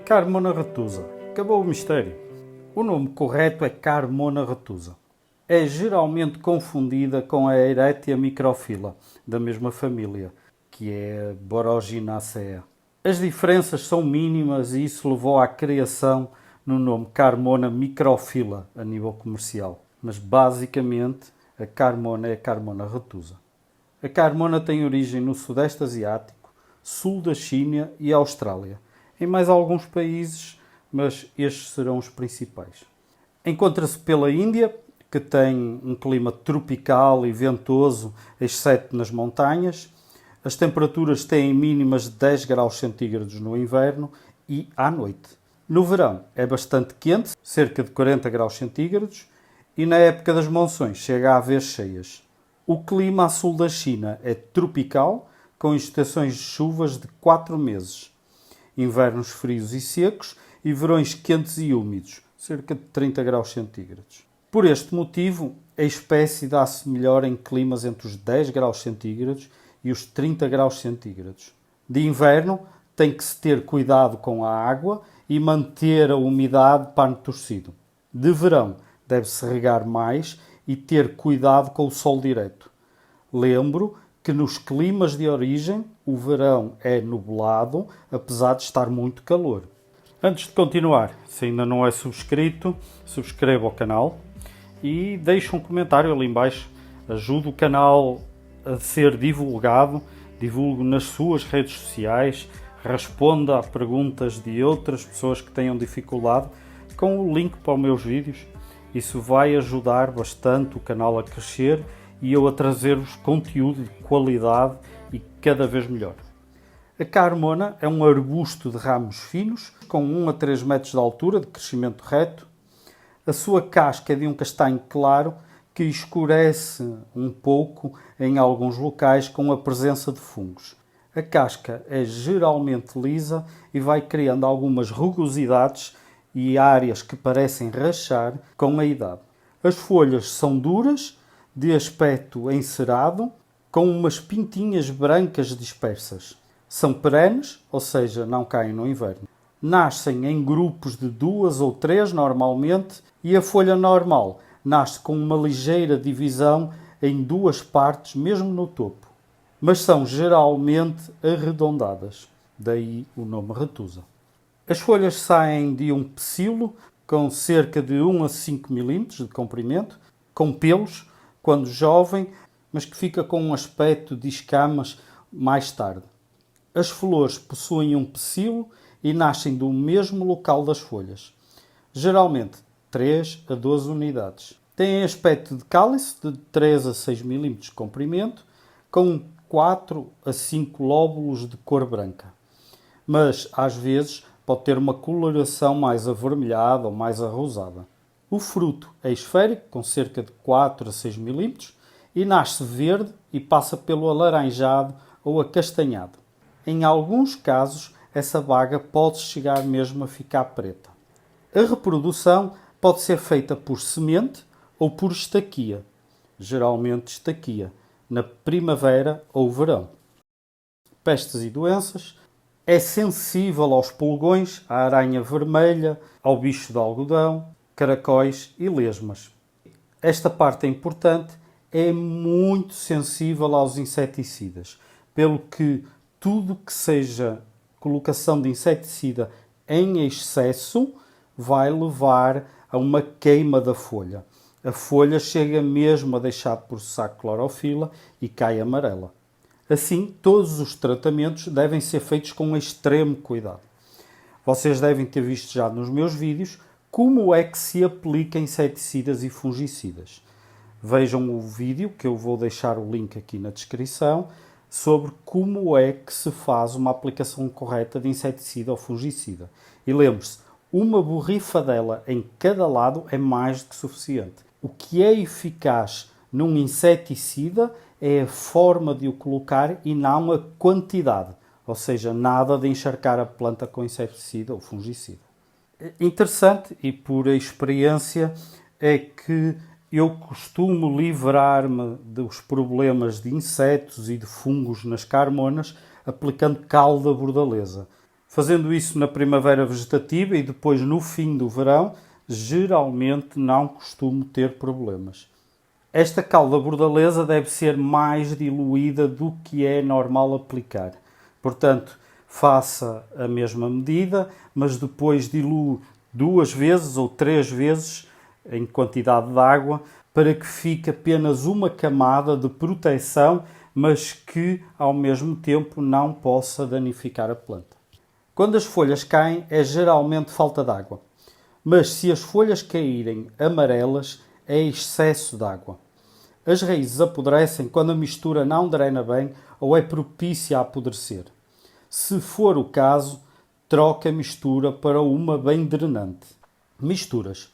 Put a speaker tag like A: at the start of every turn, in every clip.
A: Carmona retusa. Acabou o mistério. O nome correto é Carmona retusa. É geralmente confundida com a Eretia microphylla, da mesma família, que é a Boraginaceae. As diferenças são mínimas e isso levou à criação no nome Carmona microphylla a nível comercial. Mas basicamente a Carmona é a Carmona retusa. A Carmona tem origem no Sudeste Asiático, sul da China e Austrália. Em mais alguns países, mas estes serão os principais. Encontra-se pela Índia, que tem um clima tropical e ventoso, exceto nas montanhas. As temperaturas têm mínimas de 10 graus centígrados no inverno e à noite. No verão é bastante quente, cerca de 40 graus centígrados, e na época das monções chega a haver cheias. O clima a sul da China é tropical, com estações de chuvas de 4 meses. Invernos frios e secos e verões quentes e úmidos, cerca de 30 graus centígrados. Por este motivo, a espécie dá-se melhor em climas entre os 10 graus centígrados e os 30 graus centígrados. De inverno, tem que se ter cuidado com a água e manter a umidade pano torcido. De verão, deve-se regar mais e ter cuidado com o sol direto. Lembro que nos climas de origem o verão é nublado, apesar de estar muito calor. Antes de continuar, se ainda não é subscrito, subscreva o canal e deixe um comentário ali em baixo. Ajude o canal a ser divulgado, divulgue nas suas redes sociais, responda a perguntas de outras pessoas que tenham dificuldade com o link para os meus vídeos. Isso vai ajudar bastante o canal a crescer e eu a trazer-vos conteúdo de qualidade e cada vez melhor. A Carmona é um arbusto de ramos finos, com 1 a 3 metros de altura, de crescimento reto. A sua casca é de um castanho claro, que escurece um pouco em alguns locais com a presença de fungos. A casca é geralmente lisa e vai criando algumas rugosidades e áreas que parecem rachar com a idade. As folhas são duras, de aspecto encerado, com umas pintinhas brancas dispersas. São perenes, ou seja, não caem no inverno. Nascem em grupos de 2 ou 3 normalmente e a folha normal nasce com uma ligeira divisão em 2 partes, mesmo no topo. Mas são geralmente arredondadas, daí o nome retusa. As folhas saem de um pecíolo com cerca de 1 a 5 mm de comprimento, com pelos, quando jovem, mas que fica com um aspecto de escamas mais tarde. As flores possuem um pecíolo e nascem do mesmo local das folhas, geralmente 3 a 12 unidades. Têm aspecto de cálice de 3 a 6 mm de comprimento, com 4 a 5 lóbulos de cor branca, mas às vezes pode ter uma coloração mais avermelhada ou mais arrosada. O fruto é esférico, com cerca de 4 a 6 mm, e nasce verde e passa pelo alaranjado ou acastanhado. Em alguns casos, essa baga pode chegar mesmo a ficar preta. A reprodução pode ser feita por semente ou por estaquia, geralmente estaquia, na primavera ou verão. Pestes e doenças. É sensível aos pulgões, à aranha vermelha, ao bicho de algodão, caracóis e lesmas. Esta parte é importante, é muito sensível aos inseticidas, pelo que tudo que seja colocação de inseticida em excesso vai levar a uma queima da folha. A folha chega mesmo a deixar de processar clorofila e cai amarela. Assim, todos os tratamentos devem ser feitos com extremo cuidado. Vocês devem ter visto já nos meus vídeos como é que se aplica inseticidas e fungicidas. Vejam o vídeo, que eu vou deixar o link aqui na descrição, sobre como é que se faz uma aplicação correta de inseticida ou fungicida. E lembre-se, uma borrifadela em cada lado é mais do que suficiente. O que é eficaz num inseticida é a forma de o colocar e não a quantidade, ou seja, nada de encharcar a planta com inseticida ou fungicida. Interessante e por experiência é que eu costumo livrar-me dos problemas de insetos e de fungos nas carmonas aplicando cal da bordaleza. Fazendo isso na primavera vegetativa e depois no fim do verão, geralmente não costumo ter problemas. Esta calda bordaleza deve ser mais diluída do que é normal aplicar. Portanto, faça a mesma medida, mas depois dilua 2 vezes ou 3 vezes em quantidade de água, para que fique apenas uma camada de proteção, mas que ao mesmo tempo não possa danificar a planta. Quando as folhas caem, é geralmente falta de água. Mas se as folhas caírem amarelas, é excesso de água. As raízes apodrecem quando a mistura não drena bem ou é propícia a apodrecer. Se for o caso, troque a mistura para uma bem drenante. Misturas.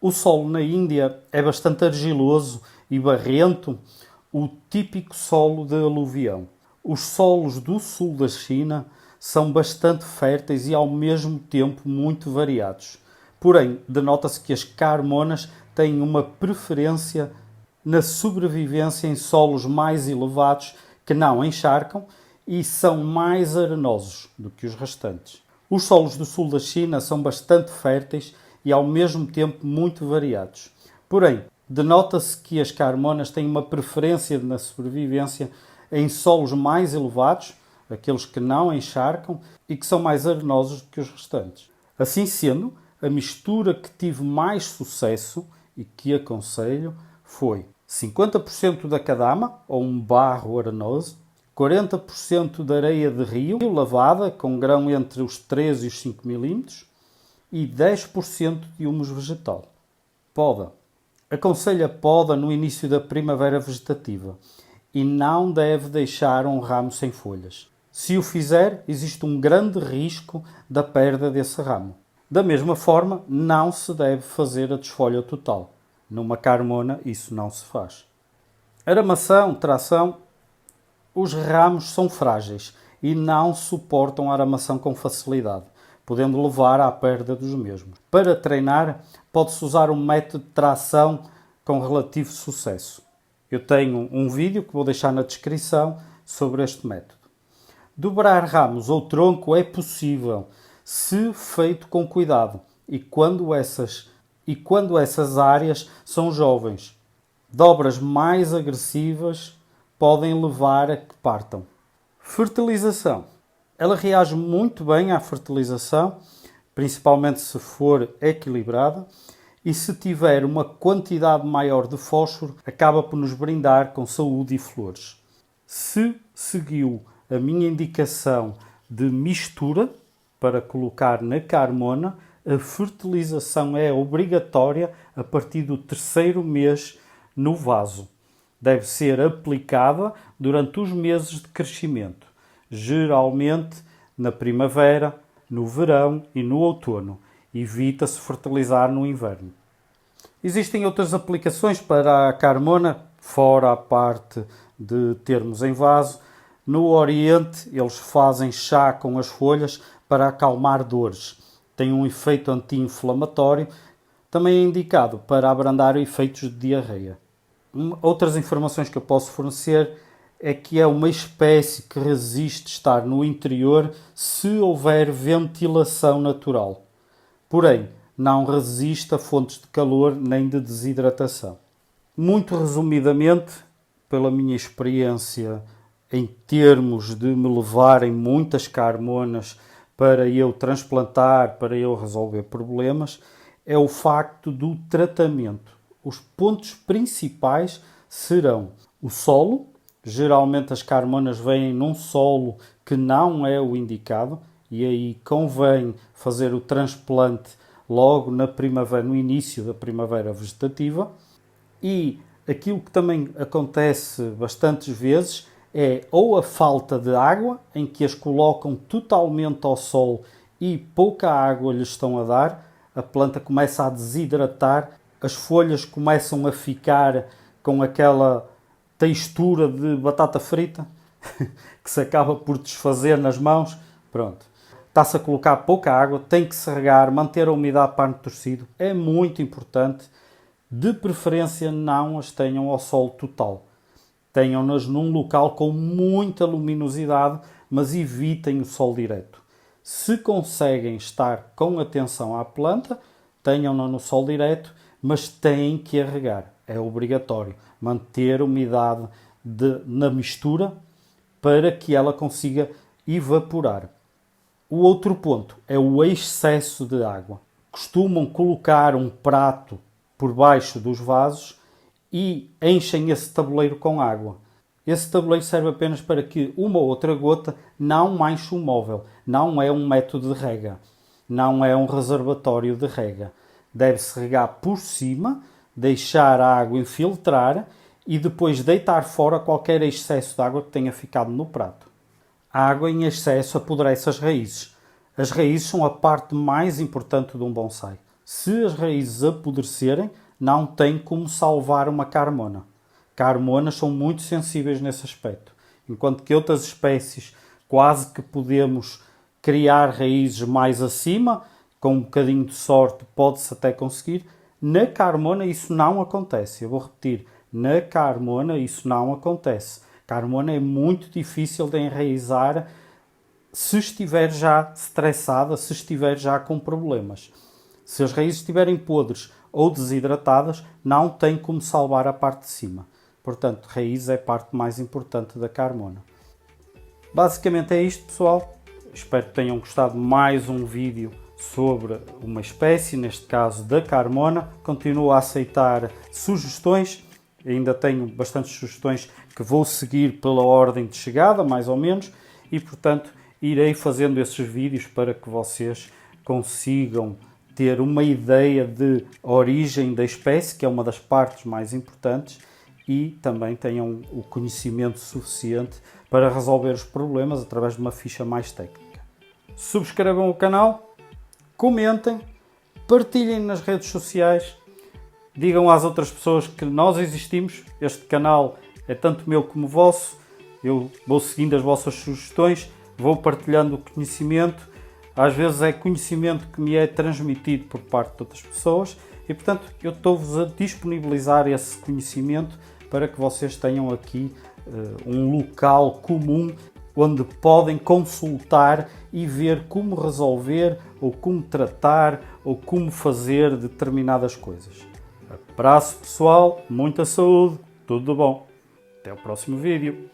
A: O solo na Índia é bastante argiloso e barrento, o típico solo de aluvião. Os solos do sul da China são bastante férteis e ao mesmo tempo muito variados. Porém, denota-se que as carmonas têm uma preferência na sobrevivência em solos mais elevados que não encharcam e são mais arenosos do que os restantes. Os solos do sul da China são bastante férteis e ao mesmo tempo muito variados. Porém, denota-se que as carmonas têm uma preferência na sobrevivência em solos mais elevados, aqueles que não encharcam e que são mais arenosos do que os restantes. Assim sendo, a mistura que tive mais sucesso e que aconselho foi 50% da cadama, ou um barro arenoso, 40% de areia de rio lavada, com grão entre os 3 e os 5 milímetros, e 10% de humus vegetal. Poda. Aconselho a poda no início da primavera vegetativa e não deve deixar um ramo sem folhas. Se o fizer, existe um grande risco da perda desse ramo. Da mesma forma, não se deve fazer a desfolha total. Numa carmona, isso não se faz. Aramação, tração. Os ramos são frágeis e não suportam a aramação com facilidade, podendo levar à perda dos mesmos. Para treinar, pode-se usar um método de tração com relativo sucesso. Eu tenho um vídeo que vou deixar na descrição sobre este método. Dobrar ramos ou tronco é possível, se feito com cuidado e quando essas áreas são jovens. Dobras mais agressivas podem levar a que partam. Fertilização. Ela reage muito bem à fertilização, principalmente se for equilibrada, e se tiver uma quantidade maior de fósforo, acaba por nos brindar com saúde e flores. Se seguiu a minha indicação de mistura para colocar na carmona, a fertilização é obrigatória a partir do 3º mês no vaso. Deve ser aplicada durante os meses de crescimento, geralmente na primavera, no verão e no outono. Evita-se fertilizar no inverno. Existem outras aplicações para a carmona, fora a parte de termos em vaso. No Oriente, eles fazem chá com as folhas para acalmar dores. Tem um efeito anti-inflamatório, também é indicado para abrandar efeitos de diarreia. Outras informações que eu posso fornecer é que é uma espécie que resiste estar no interior se houver ventilação natural. Porém, não resiste a fontes de calor nem de desidratação. Muito resumidamente, pela minha experiência em termos de me levarem muitas carmonas para eu transplantar, para eu resolver problemas, é o facto do tratamento. Os pontos principais serão o solo. Geralmente as carmonas vêm num solo que não é o indicado e aí convém fazer o transplante logo na primavera, no início da primavera vegetativa. E aquilo que também acontece bastantes vezes é ou a falta de água, em que as colocam totalmente ao sol e pouca água lhes estão a dar, a planta começa a desidratar, as folhas começam a ficar com aquela textura de batata frita que se acaba por desfazer nas mãos. Pronto. Está-se a colocar pouca água, tem que se regar, manter a umidade para entorcido. É muito importante. De preferência não as tenham ao sol total. Tenham-nas num local com muita luminosidade, mas evitem o sol direto. Se conseguem estar com atenção à planta, tenham-na no sol direto, mas têm que a regar. É obrigatório manter umidade na mistura para que ela consiga evaporar. O outro ponto é o excesso de água. Costumam colocar um prato por baixo dos vasos e enchem esse tabuleiro com água. Esse tabuleiro serve apenas para que uma ou outra gota não manche o móvel. Não é um método de rega. Não é um reservatório de rega. Deve-se regar por cima, deixar a água infiltrar e depois deitar fora qualquer excesso de água que tenha ficado no prato. A água em excesso apodrece as raízes. As raízes são a parte mais importante de um bonsai. Se as raízes apodrecerem, não tem como salvar uma carmona. Carmonas são muito sensíveis nesse aspecto. Enquanto que outras espécies quase que podemos criar raízes mais acima, com um bocadinho de sorte pode-se até conseguir. Na carmona isso não acontece. Eu vou repetir, na carmona isso não acontece. Carmona é muito difícil de enraizar se estiver já estressada, se estiver já com problemas. Se as raízes estiverem podres ou desidratadas, não tem como salvar a parte de cima. Portanto, raiz é a parte mais importante da carmona. Basicamente é isto, pessoal. Espero que tenham gostado de mais um vídeo sobre uma espécie, neste caso da carmona. Continuo a aceitar sugestões. Ainda tenho bastantes sugestões que vou seguir pela ordem de chegada, mais ou menos. E, portanto, irei fazendo esses vídeos para que vocês consigam ter uma ideia de origem da espécie, que é uma das partes mais importantes, e também tenham o conhecimento suficiente para resolver os problemas através de uma ficha mais técnica. Subscrevam o canal, comentem, partilhem nas redes sociais, digam às outras pessoas que nós existimos, este canal é tanto meu como vosso, eu vou seguindo as vossas sugestões, vou partilhando o conhecimento, às vezes é conhecimento que me é transmitido por parte de outras pessoas e, portanto, eu estou-vos a disponibilizar esse conhecimento para que vocês tenham aqui um local comum onde podem consultar e ver como resolver ou como tratar ou como fazer determinadas coisas. Abraço pessoal, muita saúde, tudo bom. Até o próximo vídeo.